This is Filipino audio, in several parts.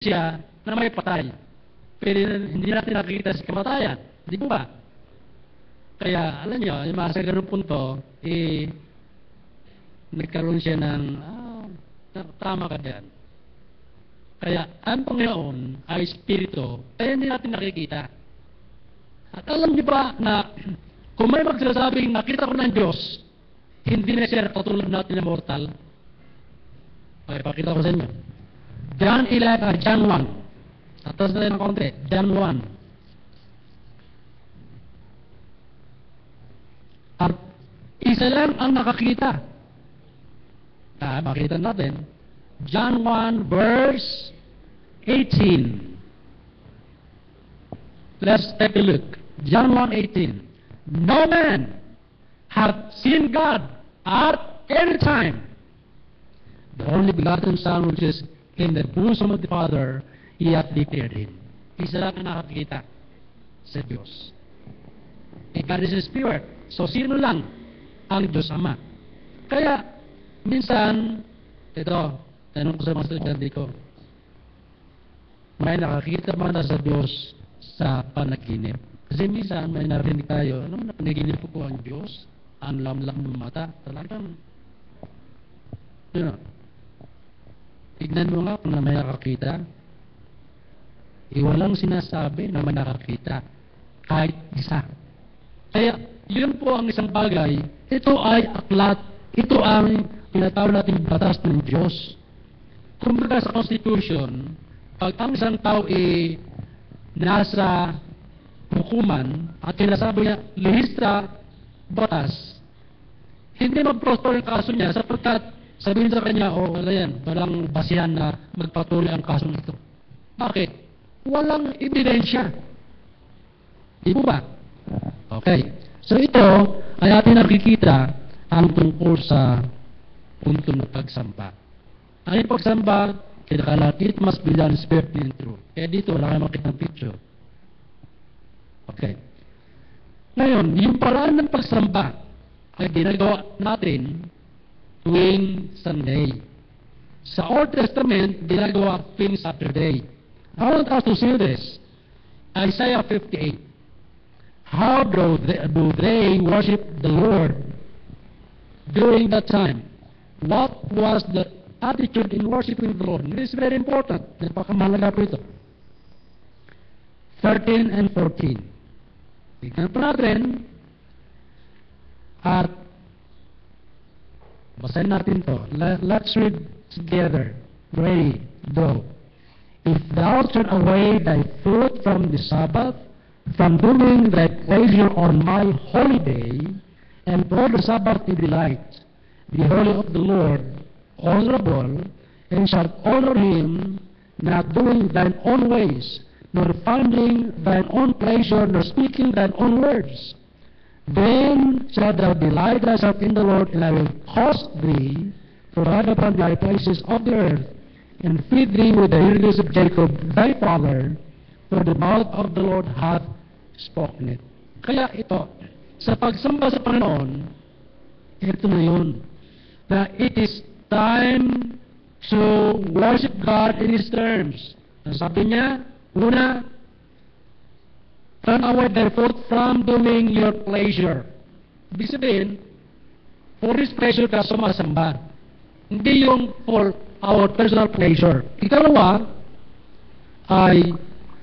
siya na may patay. Pero hindi natin nakikita sa kamatayan. Di po ba? Kaya, alam nyo, yung mga sa ganung punto, nagkaroon siya ng, tama ka dyan. Kaya, ang Panginoon ay Espiritu, kaya hindi natin nakikita. At alam niyo ba na, kung may magsasabing nakita ko ng Diyos, hindi na siya katulad natin na mortal. Okay, pakita ko sa inyo. John 1. Atas na rin ng konti. John 1. At isa lang ang nakakita. Makita natin. John 1 verse 18. Let's take a look. John 1:18. No man hath seen God at any time. The only begotten Son, which is in the bosom of the Father, He hath declared Him. Isa lang ang nakakita sa Diyos. God is a Spirit. So, sino lang ang Diyos Ama? Kaya, minsan, ito, tanong ko sa mga estudyante ko, may nakakita ba na sa Diyos sa panaginip? Kasi minsan, may narinig tayo, napanaginip ko ang Diyos, ang lamlang ng mata, talagang, tignan mo nga kung may nakakita, walang sinasabi na may nakakita, kahit isa. Kaya, yun po ang isang bagay, ito ay aklat, ito ang tinatawag natin batas ng Diyos. Kumbaga sa Constitution, pag ang isang tao nasa hukuman at sinasabi niya, lihista, batas, hindi mag-prosper ang kaso niya sapagkat sabihin sa kanya, wala yan, walang basihan na magpatuloy ang kaso nito. Bakit? Walang ebidensya. Di ba? Okay. So ito ay atin nakikita ang tungkol sa punto ng pagsamba. Ang pagsamba, it must be done spirit and truth. Kaya dito, wala kayo makita ng picture. Okay. Ngayon, yung paraan ng pagsamba ay ginagawa natin tuwing Sunday. Sa Old Testament, ginagawa tuwing Saturday. I want us to see this. Isaiah 58. How do they worship the Lord during that time? What was the attitude in worshiping the Lord? This is very important. Napakamahalaga po ito. 13 and 14. Tignan po natin. At basahin natin to. Let's read together. Ready, go. If thou turn away thy foot from the Sabbath, from doing thy pleasure on my holy day, and for the Sabbath to delight, the holy of the Lord, honorable, and shalt honor him, not doing thine own ways, nor finding thine own pleasure, nor speaking thine own words. Then shalt thou delight thyself in the Lord, and I will cause thee to ride upon the high places of the earth, and feed thee with the heritage of Jacob thy father, for the mouth of the Lord hath spoken it. Kaya ito, sa pagsamba sa Panginoon, ito na yun, na it is time to worship God in His terms. Sabi niya, una, turn away thy foot from doing your pleasure. Ibig sabihin, for His pleasure ka sumasamba. Hindi yung for our personal pleasure. Ikalawa, ay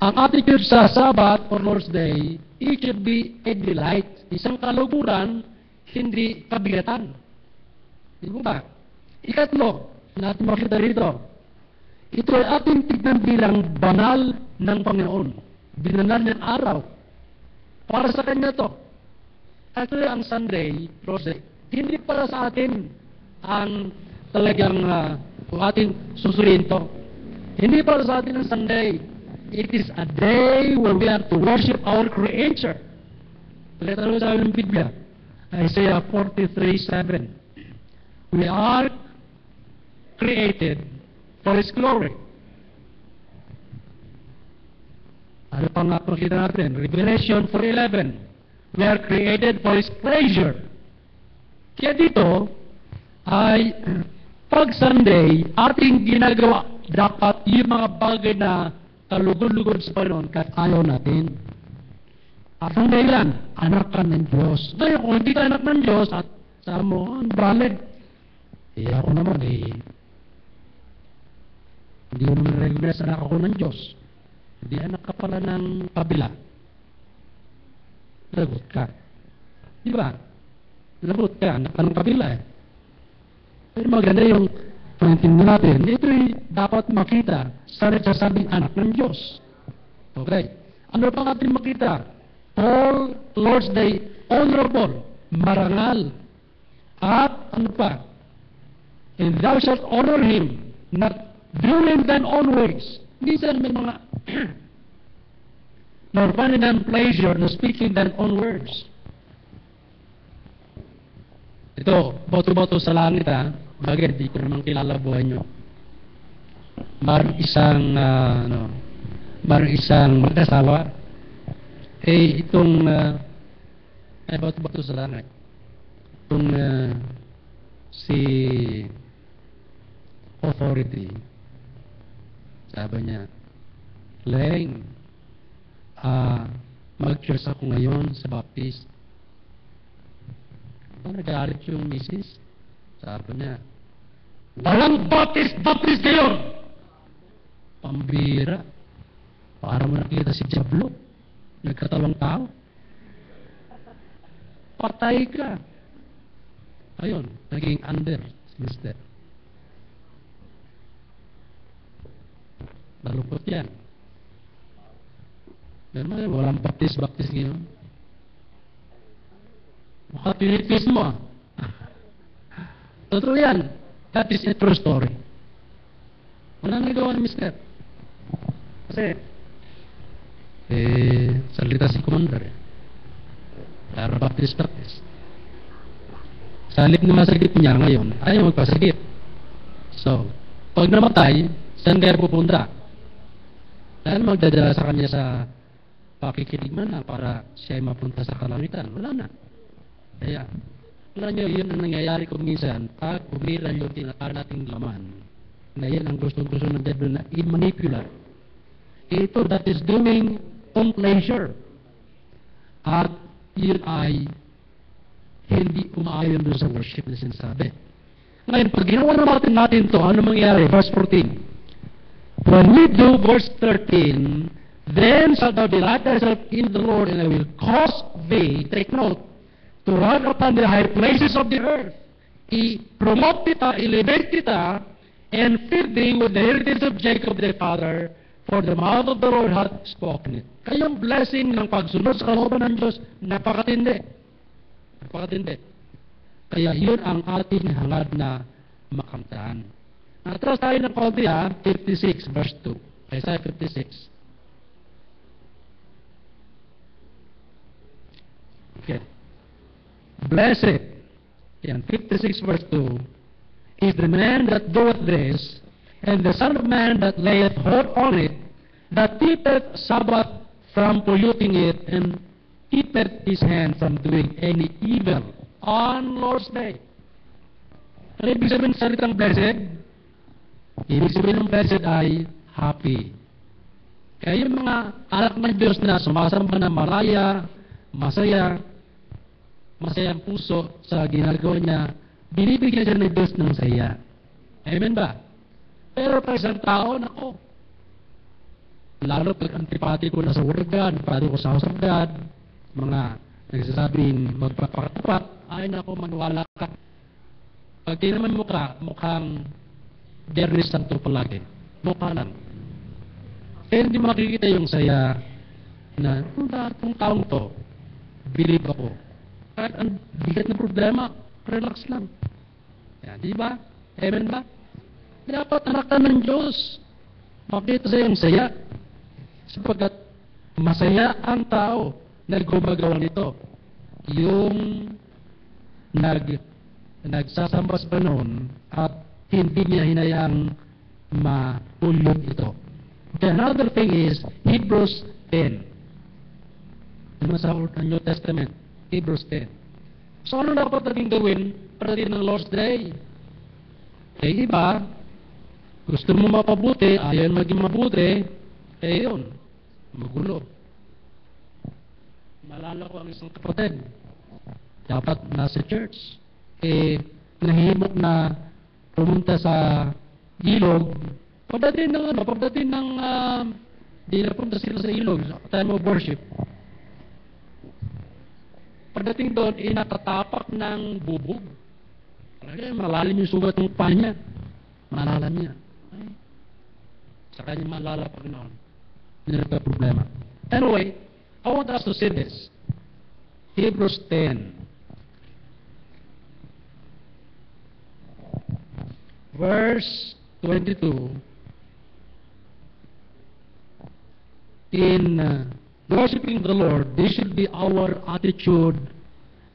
ang attitude sa Sabbath or Lord's Day, it should be a delight. Isang kaluguran, hindi kabigatan. Di ba? Ikatlo, natin makita rito, ito ay ating tignan bilang banal ng Panginoon. Binanal ng araw. Para sa Kanya to. Actually, ang Sunday, Lord's Day, hindi para sa atin ang talagang ating susuliin to. Hindi para sa atin ang Sunday. It is a day where we have to worship our Creator. Pakita mo sa ng Biblia. Isaiah 43:7. We are created for His glory. Ano pa nga pakita natin? Revelation 4:11. We are created for His pleasure. Kaya dito ay pag Sunday, ating ginagawa dapat yung mga bagay na kalugod-lugod sa Panginoon kahit ayaw natin. At ang dahilan, anak ka ng Diyos. Kaya kung hindi ka anak ng Diyos at sa mo, valid. Ako naman hindi ko naman recognize anak ako ng Diyos. Hindi anak ka pala ng kabila. Lagot ka. Di ba? Lagot ka, anak ka ng kabila Pero maganda yung maintindihan natin, ito'y dapat makita sa nagsasabing anak ng Diyos. Okay. Ano pa natin makita? Paul, Lord's Day, honorable, marangal. At ano pa? And thou shalt honor him, not doing thine own ways. Minsan may mga nor finding thine pleasure, nor speaking thine own words. Ito, bato-bato sa langit bagay, di ko naman kilala buhay nyo. Marang isang mag-asawa, itong, bato-bato sa langit. Itong, si authority, sabi niya, Leng, mag-church ako ngayon sa Baptist. Nagalit yung misis. Sabi niya, walang Baptist ngayon! Pambira. Para mo nakita si Diablo. Nagkatawang tao. Patay ka. Ayun, naging under si Mister. Nalupot yan. Pero walang Baptist ngayon. Maka pinipis mo Totoo yan. That is a true story. Walang nagawa ni Mister. Kasi, salita si Commander. Para Baptist. Sa halip na masakit niya ngayon, ayaw magpasakit. So, pag namatay, saan kaya pupunta? Dahil magdadala sa kanya sa pakikiligman na para siya ay mapunta sa kalangitan. Wala na. Kaya, alam nyo, yun ang nangyayari kung minsan, pag umira yung tinatawag nating laman, na yan ang gusto-gusto ng devil na i-manipulate. Ito, that is doing on pleasure. At yun ay hindi umaayon doon sa worship na sinasabi. Ngayon, pag ginawa natin ito, ano mangyayari? Verse 14. When we do verse 13, then shalt thou delight thyself in the Lord, and I will cause thee, take note, to run upon the high places of the earth. I-promote kita, elevate kita, and feed thee with the heritage of Jacob thy father, for the mouth of the Lord hath spoken it. Kayong blessing ng pagsunod sa kalooban ng Diyos, napakatindi. Napakatindi. Kaya yun ang ating hangad na makamtaan. Natras tayo ng konti 56 verse 2. Isaiah 56. Okay. Blessed, yan, 56 verse 2, is the man that doeth this, and the son of man that layeth hold on it, that keepeth Sabbath from polluting it, and keepeth his hand from doing any evil on Lord's Day. Ano ibig sabihin ng salitang blessed? Ibig sabihin ng blessed ay happy. Kaya yung mga anak ng Diyos na sumasamba na malaya, masaya ang puso sa ginagawa niya, binibigyan siya ng Diyos ng saya. Amen ba? Pero pag isang tao, nako, lalo pag antipatiko na sa Word of God, antipatiko sa House of God, mga nagsasabing magpapakatapat, ay nako, maniwala ka. Pag di naman mukhang Dernis Santo palagi. Mukha lang. Kaya hindi makikita yung saya na, kung taong to, believe ako. Kahit ang bigat na problema, relax lang. Yan, di ba? Amen ba? Dapat anak ka ng Diyos. Makita sa yung saya. Sapagkat masaya ang tao na gumagawa nito. Yung nagsasamba sa Panginoon at hindi niya hinayaang mapulog ito. Okay, another thing is Hebrews 10. Ano sa New Testament? Hebrews 10. So ano dapat natin gawin para din ng Lord's Day? Iba, Gusto mo mapabuti, ayaw maging mabuti, eh yun, magulo. Malala ko ang isang kapatid, dapat nasa church, nahihimok na pumunta sa ilog, pagdating ng di na punta sila sa ilog, sa time of worship. Pagdating doon, nakatapak ng bubog. Malalim yung sugat ng paa niya. Malala niya. Sa kanya malala pag noon. Hindi na problema. Anyway, I want us to see this. Hebrews 10. Verse 22. In worshiping the Lord, this should be our attitude,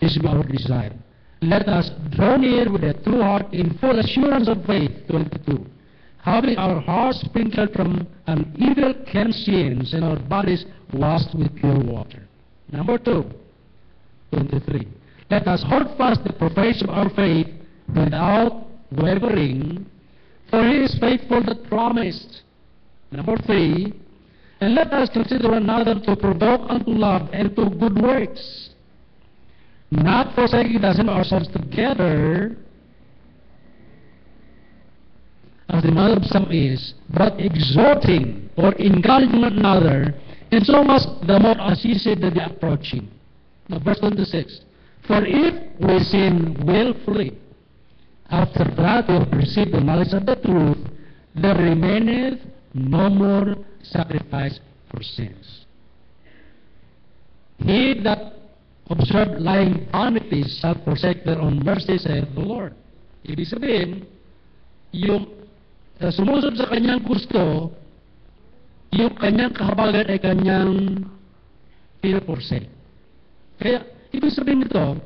this should be our desire. Let us draw near with a true heart in full assurance of faith, 22. Having our hearts sprinkled from an evil conscience and our bodies washed with pure water. Number 2, 23. Let us hold fast the profession of our faith without wavering, for he is faithful that promised. Number 3, and let us consider one another to provoke unto love and to good works, not forsaking ourselves together, as the manner of some is, but exhorting or encouraging one another, and so much the more as he said that they are approaching. Now, verse 26. For if we sin willfully, after that we have received the knowledge of the truth, there remaineth no more sacrifice for sins. He that observed lying vanities shall forsake their own mercy, saith the Lord. Ibig sabihin, yung sumusunod sa kanyang gusto, yung kanyang kahabagan ay kanyang pinaporsake. Kaya, ibig sabihin nito,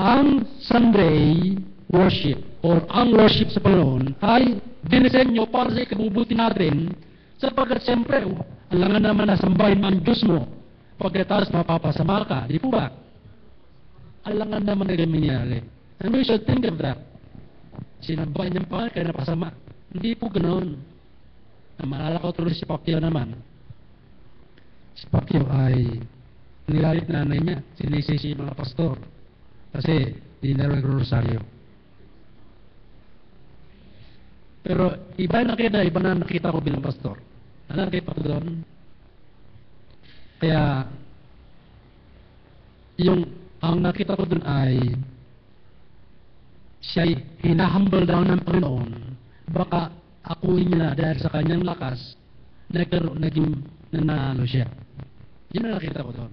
ang Sunday worship or ang worship sa Panginoon ay dinisenyo para sa ikabubuti natin, sapagkat siyempre, alangan naman na sambahin mo ang Diyos mo pagkatapos mapapasama ka, di po ba? Alangan naman na ganyan nangyari. And we should think of that. Sinambahin niyang Panginoon kaya napasama. Hindi po ganoon. Maalala ko tuloy si Pacquiao naman. Si Pacquiao ay nilalit na nanay niya, sinisisi yung mga pastor kasi hindi na nag-rosaryo. Pero iba na nakita ko bilang pastor. Ano nakita ko doon? Kaya ang nakita ko doon ay siya'y hinahumble down ng Panginoon. Baka akuin niya na dahil sa kanyang lakas, naging nanalo siya. Yun ang nakita ko doon.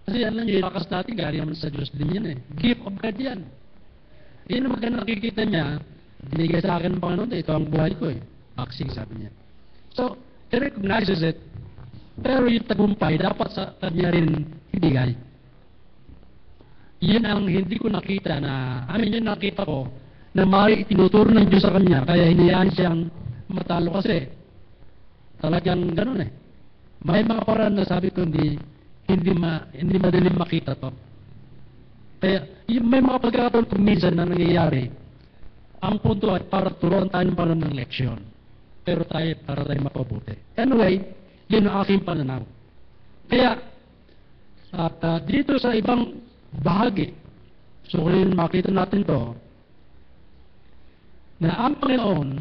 Kasi alam niyo, yung lakas natin, galing naman sa Diyos din yan eh. Gift of God yan. Yun ang maganda nakikita niya, binigay sa akin ng Panginoon, ito ang buhay ko eh. Vaccine, sabi niya. So, he recognizes it, pero yung tagumpay, dapat sa kanya rin ibigay. Yun ang hindi ko nakita na, yun nakita ko, na may itinuturo ng Diyos sa kanya, kaya hinayaan siyang matalo kasi. Talagang ganun eh. May mga paraan na sabi ko, hindi madaling makita to. Kaya, may mga pagkakataon kung minsan na nangyayari, ang punto ay para turuan tayo ng leksyon. Pero para tayo mapabuti. Anyway, yun ang aking pananaw. Kaya, dito sa ibang bahagi, so kung makita natin to, na ang Panginoon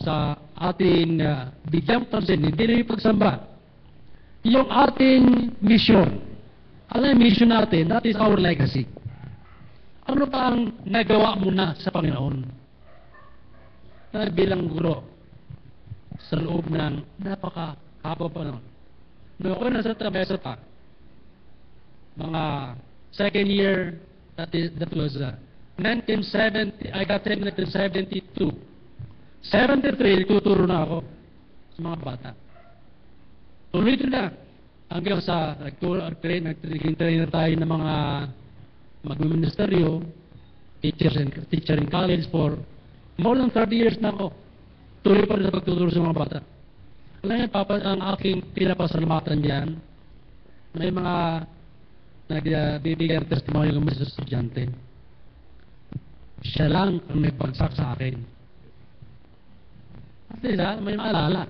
sa ating bigyang pansin, hindi na yung pagsamba, yung ating mission. Alam yung mission natin, that is our legacy. Ano pa ang nagawa mo na sa Panginoon? Na bilang guro, sa loob ng napaka-haba pa noon. Noong ako nasa Tabesa pa, mga second year, that was 1970, I got in 1972. 73, tuturo na ako sa mga bata. Tuloy na. Hanggang sa nag-trainer tayo ng mga magministeryo, teacher in college for more than 30 years na ako. Tuloy pa rin sa pagtuturo sa mga bata. Alam niyo, ang aking pinapasalamatan diyan, may mga nagbibigay ng testimony ng mga estudyante. Siya lang ang nagbagsak sa akin. At least, may maalala.